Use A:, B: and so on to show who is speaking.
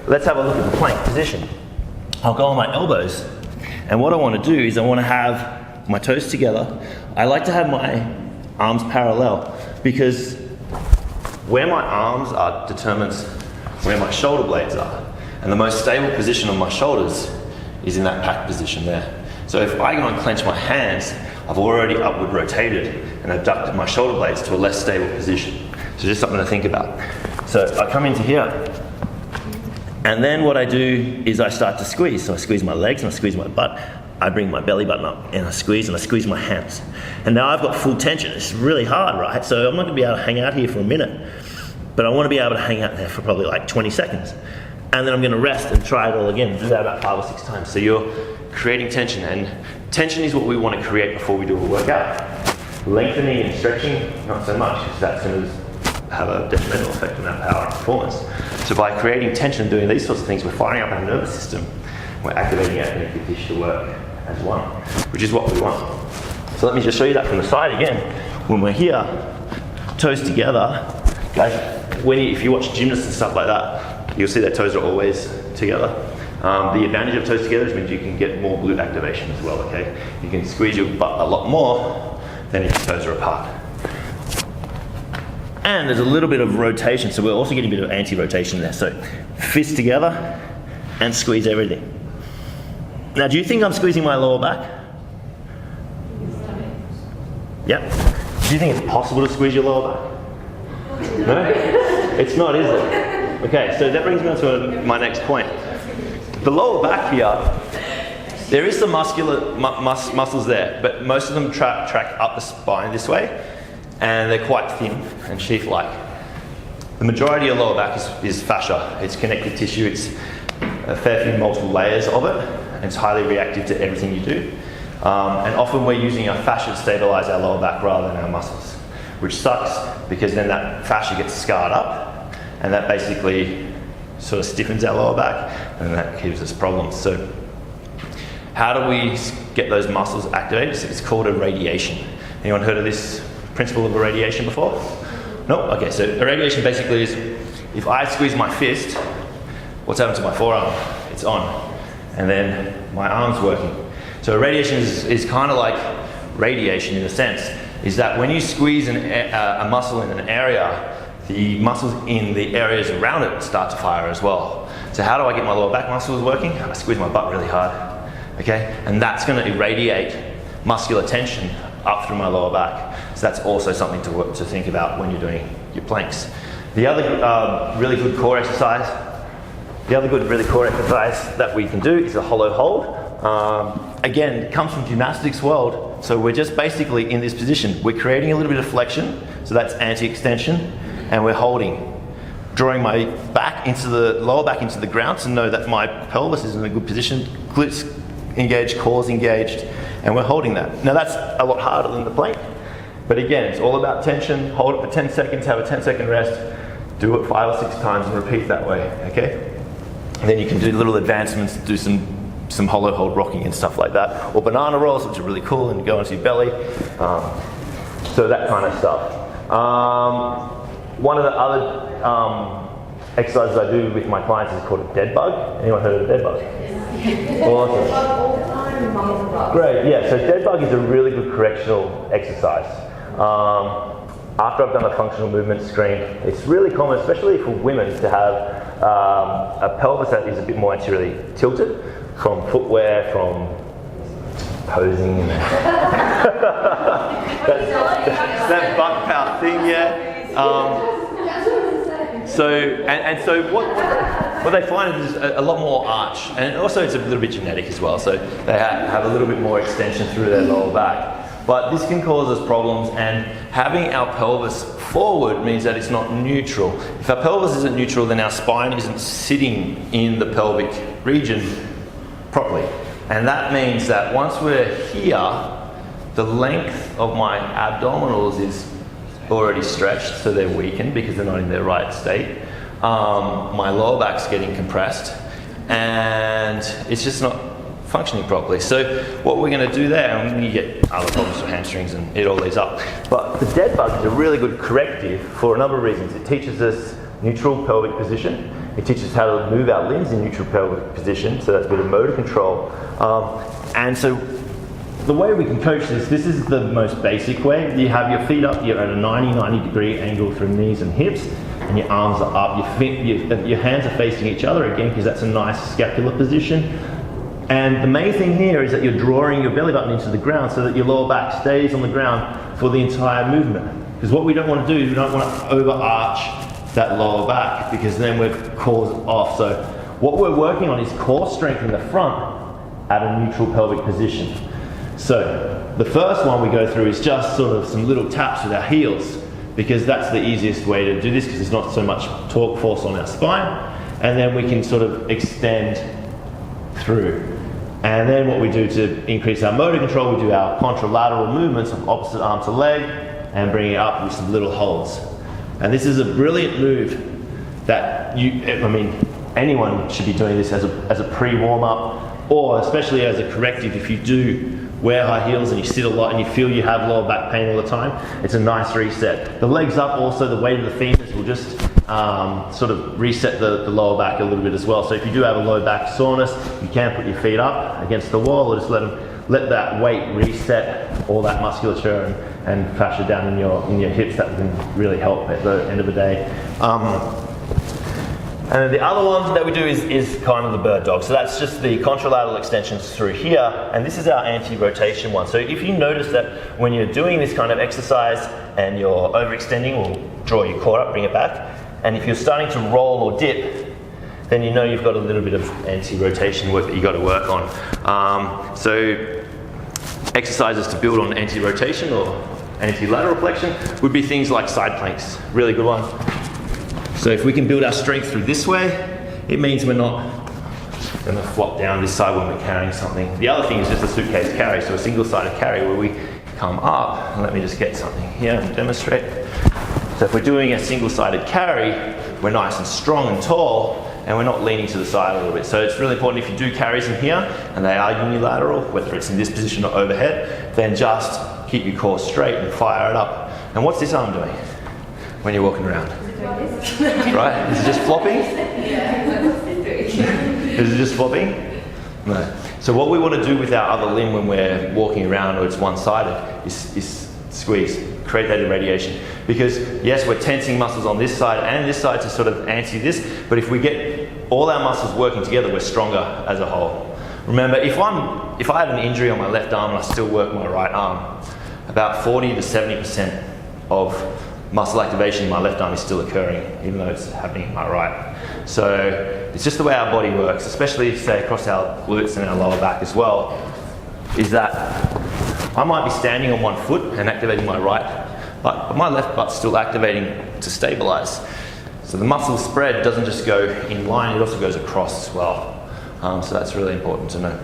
A: let's have a look at the plank position. I'll go on my elbows, and what I want to do is I want to have my toes together. I like to have my arms parallel because where my arms are determines where my shoulder blades are. And the most stable position of my shoulders is in that packed position there. So if I go and clench my hands, I've already upward rotated and abducted my shoulder blades to a less stable position. So just something to think about. So I come into here, and then what I do is I start to squeeze. So I squeeze my legs and I squeeze my butt. I bring my belly button up and I squeeze my hands. And now I've got full tension. It's really hard, right? So I'm not gonna be able to hang out here for a minute, but I wanna be able to hang out there for probably like 20 seconds. And then I'm gonna rest and try it all again. Do that about 5 or 6 times. So you're creating tension, and tension is what we wanna create before we do a workout. Lengthening and stretching, not so much, because that's gonna have a detrimental effect on our power and performance. So by creating tension and doing these sorts of things, we're firing up our nervous system. We're activating our connective tissue to work as one, which is what we want. So let me just show you that from the side again. When we're here, toes together, guys, if you watch gymnasts and stuff like that, you'll see that toes are always together. The advantage of toes together is means you can get more glute activation as well, okay? You can squeeze your butt a lot more than if your toes are apart. And there's a little bit of rotation, so we're also getting a bit of anti-rotation there. So fists together and squeeze everything. Now, do you think I'm squeezing my lower back? Yep. Do you think it's possible to squeeze your lower back? No? It's not, is it? Okay, so that brings me on to my next point. The lower back here, there is some muscles there, but most of them track up the spine this way, and they're quite thin and sheath-like. The majority of lower back is fascia. It's connective tissue. It's a fair few multiple layers of it, and it's highly reactive to everything you do. And often we're using our fascia to stabilize our lower back rather than our muscles, which sucks because then that fascia gets scarred up, and that basically sort of stiffens our lower back, and that gives us problems. So how do we get those muscles activated? It's called irradiation. Anyone heard of this principle of irradiation before? No? Okay, so irradiation basically is, if I squeeze my fist, what's happened to my forearm? It's on. And then my arm's working. So irradiation is kind of like radiation in a sense, is that when you squeeze a muscle in an area, the muscles in the areas around it start to fire as well. So how do I get my lower back muscles working? I squeeze my butt really hard, okay? And that's gonna irradiate muscular tension up through my lower back. So that's also something to think about when you're doing your planks. The other really good core exercise that we can do is a hollow hold. Again, it comes from gymnastics world. So we're just basically in this position. We're creating a little bit of flexion, so that's anti-extension, and we're holding, drawing my back into the lower back into the ground to know that my pelvis is in a good position, glutes engaged, cores engaged, and we're holding that. Now that's a lot harder than the plank, but again, it's all about tension. Hold it for 10 seconds, have a 10-second rest, do it 5 or 6 times and repeat that way, okay? And then you can do little advancements, do some hollow hold rocking and stuff like that, or banana rolls, which are really cool and go into your belly. So that kind of stuff. One of the other exercises I do with my clients is called a dead bug. Anyone heard of a dead bug? Awesome. Great, yeah, so dead bug is a really good correctional exercise. After I've done a functional movement screen, it's really common, especially for women, to have a pelvis that is a bit more anteriorly tilted from footwear, from posing. that butt pout thing, yeah. So what they find is a lot more arch, and also it's a little bit genetic as well. So they have a little bit more extension through their lower back. But this can cause us problems, and having our pelvis forward means that it's not neutral. If our pelvis isn't neutral, then our spine isn't sitting in the pelvic region properly. And that means that once we're here, the length of my abdominals is already stretched, so they're weakened because they're not in their right state. My lower back's getting compressed, and it's just not functioning properly. So what we're going to do there, and you get other problems with hamstrings and it all leads up. But the dead bug is a really good corrective for a number of reasons. It teaches us neutral pelvic position. It teaches us how to move our limbs in neutral pelvic position, so that's a bit of motor control. And so the way we can coach this is the most basic way. You have your feet up, you're at a 90 degree angle through knees and hips, and your arms are up, your hands are facing each other again, because that's a nice scapular position. And the main thing here is that you're drawing your belly button into the ground so that your lower back stays on the ground for the entire movement. Because what we don't want to do is we don't want to overarch that lower back, because then we're cause off. So what we're working on is core strength in the front at a neutral pelvic position. So the first one we go through is just sort of some little taps with our heels, because that's the easiest way to do this, because there's not so much torque force on our spine. And then we can sort of extend through. And then what we do to increase our motor control, we do our contralateral movements of opposite arm to leg and bring it up with some little holds. And this is a brilliant move that anyone should be doing this as a pre-warm-up, or especially as a corrective if you do wear high heels and you sit a lot and you feel you have lower back pain all the time. It's a nice reset. The legs up also, the weight of the femurs will just sort of reset the lower back a little bit as well. So if you do have a low back soreness, you can put your feet up against the wall, or just let that weight reset all that musculature and fascia down in your hips. That can really help at the end of the day. And then the other one that we do is kind of the bird dog. So that's just the contralateral extensions through here, and this is our anti-rotation one. So if you notice that when you're doing this kind of exercise and you're overextending, we'll draw your core up, bring it back, and if you're starting to roll or dip, then you know you've got a little bit of anti-rotation work that you've got to work on. So exercises to build on anti-rotation or anti-lateral flexion would be things like side planks, really good one. So if we can build our strength through this way, it means we're not going to flop down this side when we're carrying something. The other thing is just a suitcase carry, so a single-sided carry where we come up, and let me just get something here and demonstrate. So if we're doing a single-sided carry, we're nice and strong and tall, and we're not leaning to the side a little bit. So it's really important if you do carries in here, and they are unilateral, whether it's in this position or overhead, then just keep your core straight and fire it up. And what's this arm doing when you're walking around? Right? Is it just flopping? Is it just flopping? No. So what we want to do with our other limb when we're walking around or it's one-sided is squeeze, create that irradiation. Because yes, we're tensing muscles on this side and this side to sort of anti this, but if we get all our muscles working together, we're stronger as a whole. Remember, if I have an injury on my left arm and I still work my right arm, about 40 to 70% of muscle activation in my left arm is still occurring, even though it's happening in my right. So it's just the way our body works, especially say across our glutes and our lower back as well, is that I might be standing on one foot and activating my right, but my left butt's still activating to stabilize. So the muscle spread doesn't just go in line, it also goes across as well. So that's really important to know.